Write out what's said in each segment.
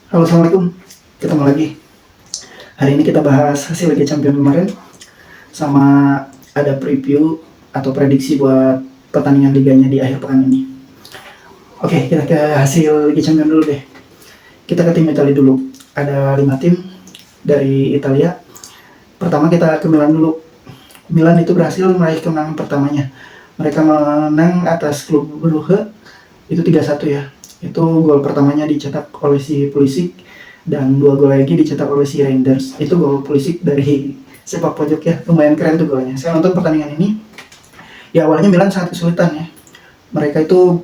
Halo, assalamualaikum. Ketemu lagi. Hari ini kita bahas hasil Liga Champions kemarin, sama ada preview atau prediksi buat pertandingan liganya di akhir pekan ini. Oke, kita ke hasil Liga Champions dulu deh. Kita ke tim Italia dulu. Ada 5 tim dari Italia. Pertama kita ke Milan dulu. Milan itu berhasil meraih kemenangan pertamanya. Mereka menang atas klub Brugge itu 3-1 ya. Itu gol pertamanya dicetak oleh si Pulisic dan 2 gol lagi dicetak oleh si Reinders. Itu gol Pulisic dari sepak pojok ya, lumayan keren tuh golnya. Saya nonton pertandingan ini, ya awalnya Milan sangat kesulitan ya. Mereka itu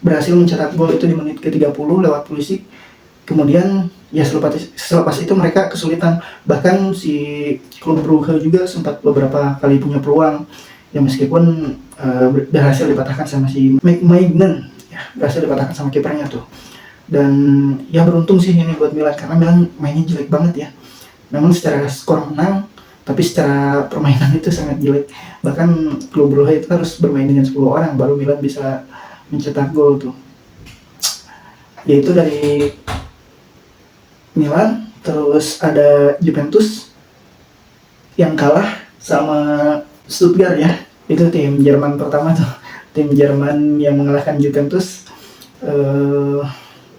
berhasil mencetak gol itu di menit ke-30 lewat Pulisic. Kemudian ya selepas itu mereka kesulitan. Bahkan si klub Brugge juga sempat beberapa kali punya peluang. Ya meskipun berhasil dipatahkan sama si McMaignan, ya berhasil dipatahkan sama kipernya tuh. Dan ya beruntung sih ini buat Milan karena Milan mainnya jelek banget ya. Memang secara skor menang, tapi secara permainan itu sangat jelek. Bahkan klub Brugge itu harus bermain dengan 10 orang baru Milan bisa mencetak gol tuh. Yaitu dari Milan, terus ada Juventus yang kalah sama Stuttgart ya. Itu tim Jerman pertama tuh, tim Jerman yang mengalahkan Juventus.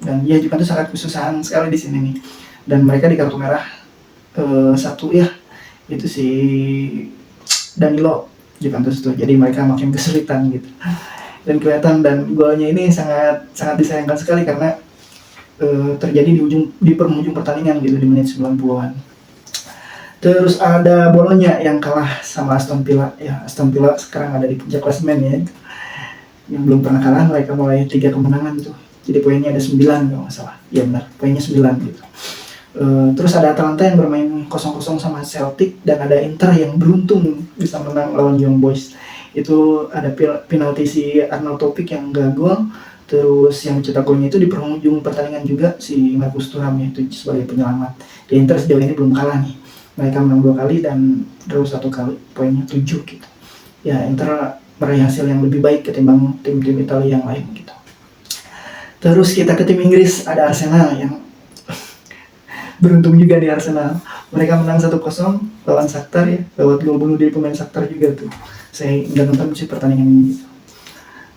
Dan ya Juventus sangat kesusahan sekali di sini nih. Dan mereka di kartu merah satu ya, itu si Danilo Juventus tuh. Jadi mereka makin kesulitan gitu. Dan kelihatan, dan golnya ini sangat disayangkan sekali karena terjadi di penghujung pertandingan gitu, di menit 90-an. Terus ada Bologna yang kalah sama Aston Villa. Ya, Aston Villa sekarang ada di puncak klasemen ya. Yang belum pernah kalah, mereka mulai 3 kemenangan tuh. Jadi poinnya ada 9 kalau nggak salah. Iya benar, poinnya 9 gitu. Terus ada Atalanta yang bermain 0-0 sama Celtic, dan ada Inter yang beruntung bisa menang lawan Young Boys. Itu ada penalti si Arnaud Topik yang gol. Terus yang mencetak golnya itu di penghujung pertandingan juga si Marcus Thuram ya, itu sebagai penyelamat. Di Inter sejauh ini belum kalah nih. Mereka menang 2 kali dan draw 1 kali, poinnya 7 gitu. Ya Inter meraih hasil yang lebih baik ketimbang tim-tim Italia yang lain gitu. Terus kita ke tim Inggris, ada Arsenal yang beruntung juga di Arsenal. Mereka menang 1-0 lawan Shakhtar ya, lewat gol bunuh diri pemain Shakhtar juga tuh. Saya nggak nonton sih pertandingan ini gitu.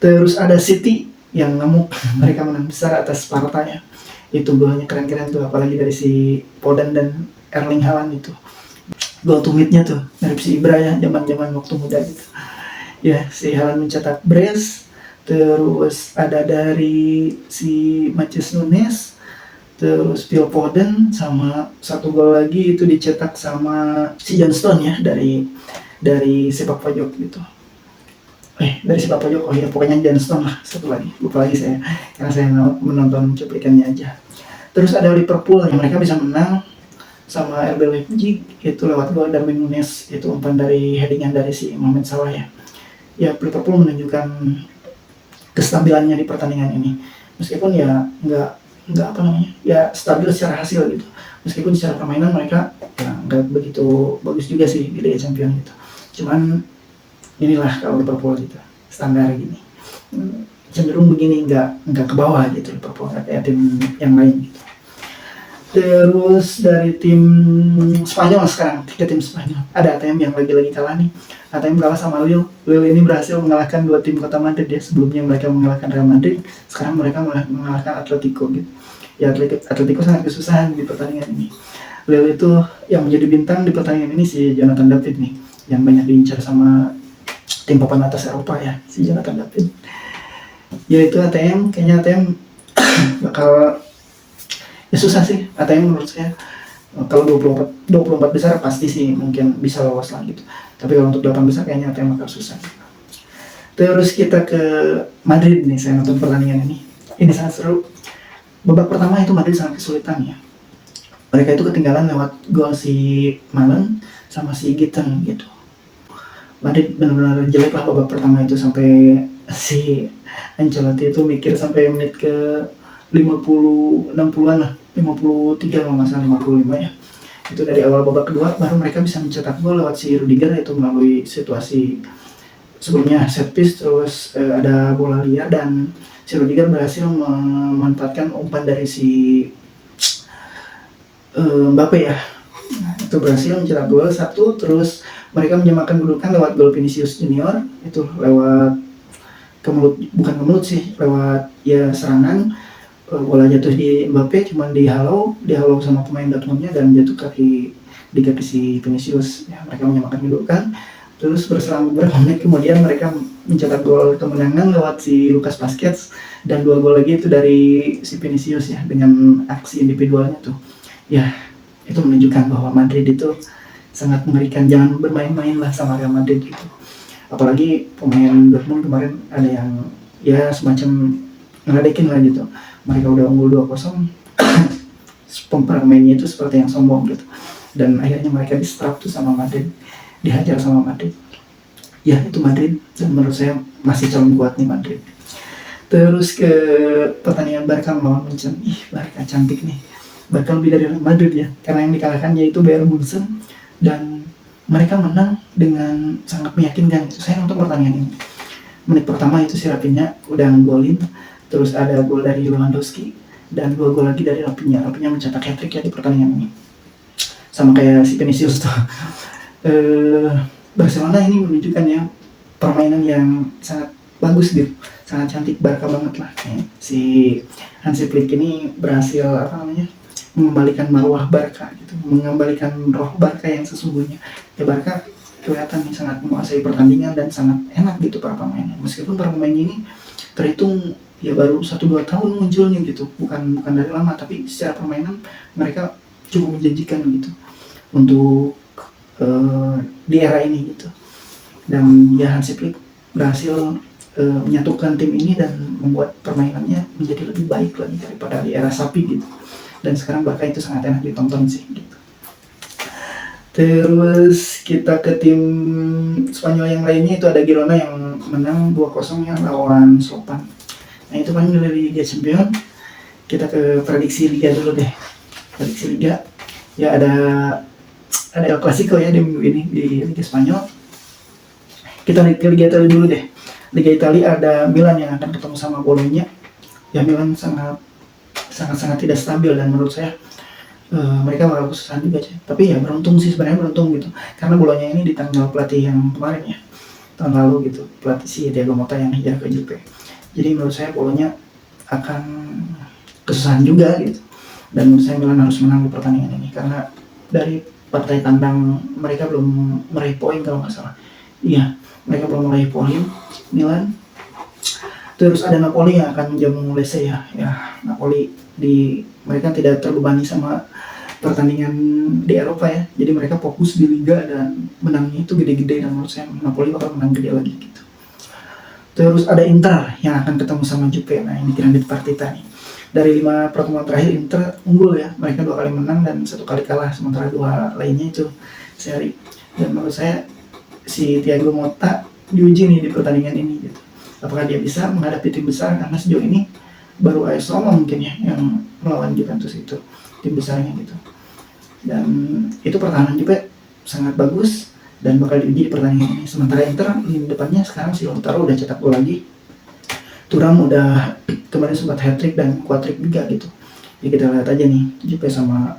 Terus ada City yang ngamuk, mereka menang besar atas Sparta ya. Itu golnya keren-keren tuh, apalagi dari si Foden dan Erling Haaland itu. Gol tumitnya tuh mirip si Ibra ya, zaman-zaman waktu muda gitu. Ya, si Haaland mencetak brace. Terus ada dari si Matheus Nunes, terus Phil Foden, sama 1 gol lagi itu dicetak sama si John Stone ya, dari sepak pojok gitu. Dari sepak pojok, oh ya pokoknya John Stone lah, satu lagi, lupa lagi saya, karena saya menonton cuplikannya aja. Terus ada Liverpool yang mereka bisa menang sama RB Leipzig itu lewat gol Darwin Nunes, itu umpan dari headingan dari si Mohamed Salah ya. Ya Liverpool menunjukkan kestabilannya di pertandingan ini, meskipun ya nggak apa namanya ya stabil secara hasil gitu. Meskipun secara permainan mereka ya nggak begitu bagus juga sih di Liga Champions gitu. Cuman inilah kalau Liverpool gitu, standar gini, cenderung begini, nggak ke bawah gitu Liverpool, kayak tim yang lain gitu. Terus dari tim Spanyol sekarang, 3 tim Spanyol. Ada ATM yang lagi-lagi kalah nih. ATM kalah sama Lille. Lille ini berhasil mengalahkan 2 tim kota Madrid ya. Sebelumnya mereka mengalahkan Real Madrid, sekarang mereka mengalahkan Atletico gitu. Ya Atletico sangat kesusahan di pertandingan ini. Lille itu yang menjadi bintang di pertandingan ini si Jonathan David nih, yang banyak diincar sama tim papan atas Eropa ya, si Jonathan David. Ya itu ATM, kayaknya ATM bakal ya susah sih ATM menurut saya. Kalau 24 besar pasti sih mungkin bisa lolos lah gitu. Tapi kalau untuk 8 besar kayaknya ATM bakal susah. Terus kita ke Madrid nih, saya nonton pertandingan ini. Ini sangat seru. Babak pertama itu Madrid sangat kesulitan ya. Mereka itu ketinggalan lewat gol si Malen sama si Gitten gitu. Madrid benar-benar jelek lah babak pertama itu, sampai si Ancelotti itu mikir sampai menit ke 60-an lah, 53 kalau nggak salah, 55 ya. Itu dari awal babak kedua baru mereka bisa mencetak gol lewat si Rudiger, itu melalui situasi sebelumnya set piece, terus ada bola liar dan si Rudiger berhasil memanfaatkan umpan dari si Mbappe ya. Nah, itu berhasil mencetak gol satu, terus mereka menyamakan kedudukan lewat gol Vinicius Junior itu lewat kemelut, bukan kemelut sih, lewat ya serangan. Bola jatuh di Mbappe, cuman dihalau sama pemain Dortmundnya dan jatuh di kaki si Vinicius. Ya, mereka menyamakan kedudukan. Terus berselang beberapa menit kemudian mereka mencetak gol kemenangan lewat si Lucas Vazquez, dan 2 gol lagi itu dari si Vinicius ya, dengan aksi individualnya tuh. Ya, itu menunjukkan bahwa Madrid itu sangat mengerikan, jangan bermain-main lah sama Real Madrid gitu. Apalagi pemain Dortmund kemarin ada yang ya semacam ngeledekin lah gitu. Mereka udah unggul 2-0, pemainnya itu seperti yang sombong gitu. Dan akhirnya mereka distrap tuh sama Madrid, dihajar sama Madrid. Ya itu Madrid, dan menurut saya masih calon kuat nih Madrid. Terus ke pertandingan Barca melawan Munchen. Barca cantik nih. Barca lebih dari Madrid ya, karena yang dikalahkan yaitu Bayern Munchen, dan mereka menang dengan sangat meyakinkan. Saya nonton pertandingan ini. Menit pertama itu si Rafinha udah ngegolin, terus ada gol dari Lewandowski, dan 2 gol lagi dari Rafinha. Rafinha mencetak hat-trick ya di pertandingan ini. Sama kayak si Vinicius tuh. Barcelona ini menunjukkan ya permainan yang sangat bagus gitu, sangat cantik, Barca banget lah. Si Hansi Flick ini berhasil mengembalikan marwah Barca gitu, mengembalikan roh Barca yang sesungguhnya. Ya Barca kelihatan nih sangat menguasai pertandingan dan sangat enak gitu para pemainnya. Meskipun para pemain ini terhitung ya baru 1-2 tahun munculnya gitu, bukan dari lama, tapi secara permainan mereka cukup menjanjikan gitu untuk di era ini gitu. Dan ya Hansi Flick berhasil menyatukan tim ini dan membuat permainannya menjadi lebih baik lagi daripada di era Sapi gitu. Dan sekarang Barca itu sangat enak ditonton sih gitu. Terus kita ke tim Spanyol yang lainnya, itu ada Girona yang menang 2-0 ya lawan Slovan. Nah itu paling dari Liga Champions. Kita ke prediksi Liga dulu deh. Prediksi Liga ya ada El Clasico ya di minggu ini di Liga Spanyol. Kita lihat ke Liga Italia dulu deh. Liga Italia ada Milan yang akan ketemu sama Bologna. Ya Milan sangat tidak stabil, dan menurut saya mereka bakal kesusahan juga sih. Tapi ya beruntung sih, sebenarnya beruntung gitu, karena Bologna ini ditanggal pelatih yang kemarin ya, tahun lalu gitu, pelatih si Thiago Motta yang hijrah ke Juve. Jadi menurut saya Bologna akan kesusahan juga gitu, dan menurut saya Milan harus menang di pertandingan ini, karena dari partai tandang mereka belum meraih poin kalau nggak salah. Iya, mereka belum meraih poin Milan. Terus ada Napoli yang akan menjamu Lecce ya. Napoli mereka tidak terbebani sama pertandingan di Eropa ya. Jadi mereka fokus di Liga dan menangnya itu gede-gede, dan menurut saya Napoli bakal menang gede lagi gitu. Terus ada Inter yang akan ketemu sama Juve. Nah ini Grande Partita nih. Dari 5 pertemuan terakhir Inter unggul ya. Mereka 2 kali menang dan 1 kali kalah, sementara 2 lainnya itu seri. Dan menurut saya si Thiago Motta diuji nih di pertandingan ini gitu. Apakah dia bisa menghadapi tim besar, karena sejauh ini baru AS Roma mungkin ya yang melawan Juventus itu, tim besarnya gitu. Dan itu pertahanan juga sangat bagus dan bakal diuji di pertandingan ini. Sementara Inter di depannya sekarang si Lautaro udah cetak gol lagi, Thuram udah kemarin sempat hat-trick dan quad-trick juga gitu. Jadi kita lihat aja nih Juve sama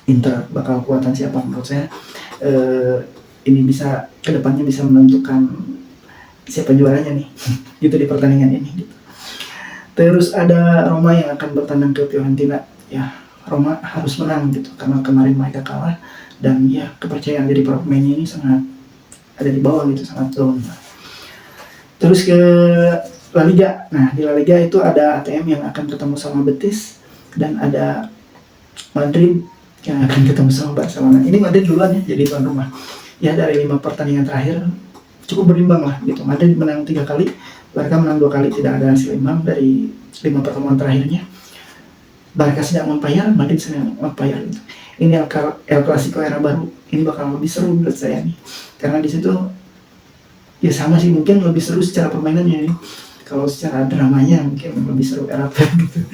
Inter bakal kuatan siapa. Menurut saya ini bisa kedepannya bisa menentukan siapa juaranya nih gitu di pertandingan ini gitu. Terus ada Roma yang akan bertandang ke Fiorentina. Ya Roma harus menang gitu, karena kemarin mereka kalah, dan ya kepercayaan dari para pemainnya ini sangat ada di bawah gitu, sangat down. Terus ke La Liga. Nah di La Liga itu ada ATM yang akan ketemu sama Betis, dan ada Madrid yang akan ketemu sama Barcelona. Ini Madrid duluan ya jadi tuan rumah. Ya dari 5 pertandingan terakhir cukup berimbang lah gitu. Madrid menang 3 kali, Barca menang 2 kali, tidak ada hasil imbang dari 5 pertemuan terakhirnya. Barca sedang on fire, Madrid sedang on fire gitu. Ini El Clasico era baru. Ini bakal lebih seru menurut saya nih, karena di situ ya sama sih, mungkin lebih seru secara permainannya nih. Kalau secara dramanya mungkin lebih seru era Pep gitu.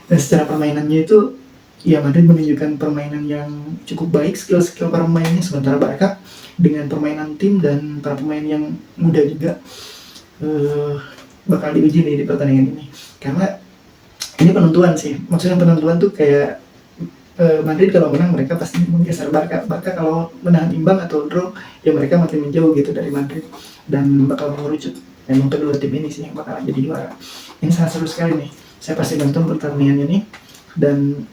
Dan secara permainannya itu ya Madrid menunjukkan permainan yang cukup baik, skill para pemainnya, sementara Barca dengan permainan tim dan para pemain yang muda juga bakal diuji nih di pertandingan ini. Karena ini penentuan sih, maksudnya penentuan tuh kayak Madrid kalau menang mereka pasti menggeser Barca. Barca kalau menahan imbang atau draw ya mereka makin menjauh gitu dari Madrid dan bakal mengerucut. Memang kedua tim ini sih yang bakal jadi juara. Ini sangat seru sekali nih. Saya pasti nonton pertandingan ini dan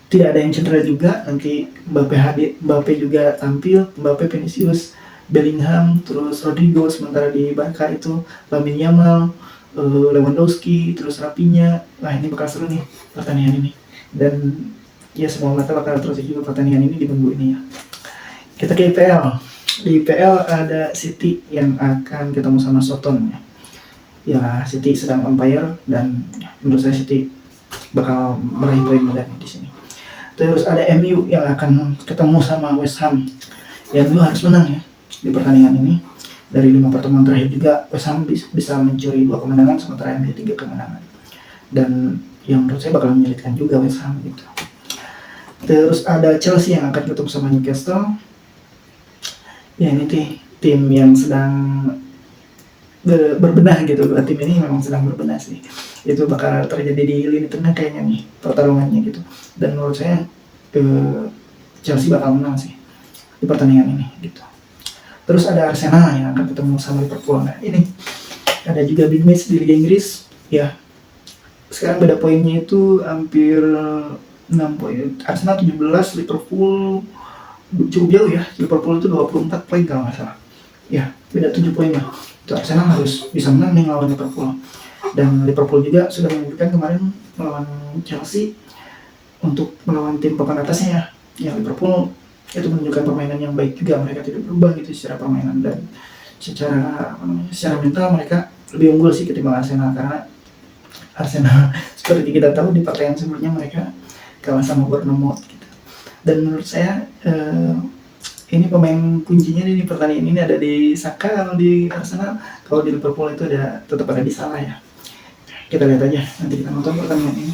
tidak ada yang cedera juga. Nanti Mbappe juga tampil, Mbappe, Vinicius, Bellingham, terus Rodrigo. Sementara di Barca itu Lamine Yamal, Lewandowski, terus Rafinha. Wah, ini bakal seru nih pertandingan ini. Dan ya semua mata bakal terus juga pertandingan ini di minggu ini ya. Kita ke IPL. Di IPL ada City yang akan ketemu sama Soton ya. Ya, City sedang on fire dan menurut saya City bakal meraih poin medali di sini. Terus ada MU yang akan ketemu sama West Ham. Ya, MU harus menang ya di pertandingan ini. Dari 5 pertemuan terakhir juga West Ham bisa mencuri 2 kemenangan sementara MU 3 kemenangan. Dan yang menurut saya bakal menyulitkan juga West Ham gitu. Terus ada Chelsea yang akan ketemu sama Newcastle. Ya, ini tim yang sedang berbenah gitu. Dua tim ini memang sedang berbenah sih. Itu bakal terjadi di lini tengah kayaknya nih pertarungannya gitu. Dan menurut saya Chelsea bakal menang sih di pertandingan ini gitu. Terus ada Arsenal yang akan ketemu sama Liverpool. Nah, ini ada juga big match di Liga Inggris ya. Sekarang beda poinnya itu hampir 6 poin. Arsenal 17, Liverpool cukup jauh ya. Liverpool itu 24 poin kalau nggak salah. Ya, beda 7 poin lah. Itu Arsenal harus bisa menang nih lawan Liverpool. Dan Liverpool juga sudah menunjukkan kemarin melawan Chelsea untuk melawan tim papan atasnya ya. Liverpool itu menunjukkan permainan yang baik juga, mereka tidak berubah gitu secara permainan dan secara mental mereka lebih unggul sih ketimbang Arsenal, karena Arsenal seperti kita tahu di pertandingan sebelumnya mereka kalah sama Bournemouth gitu. Dan menurut saya ini pemain kuncinya di pertandingan ini ada di Saka kalau di Arsenal, kalau di Liverpool itu tetap ada di Salah ya. Kita lihat aja nanti kita nonton pertandingan ini.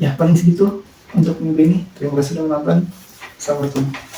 Ya paling segitu untuk minggu ini. Terima kasih sudah menonton. Selamat bertemu.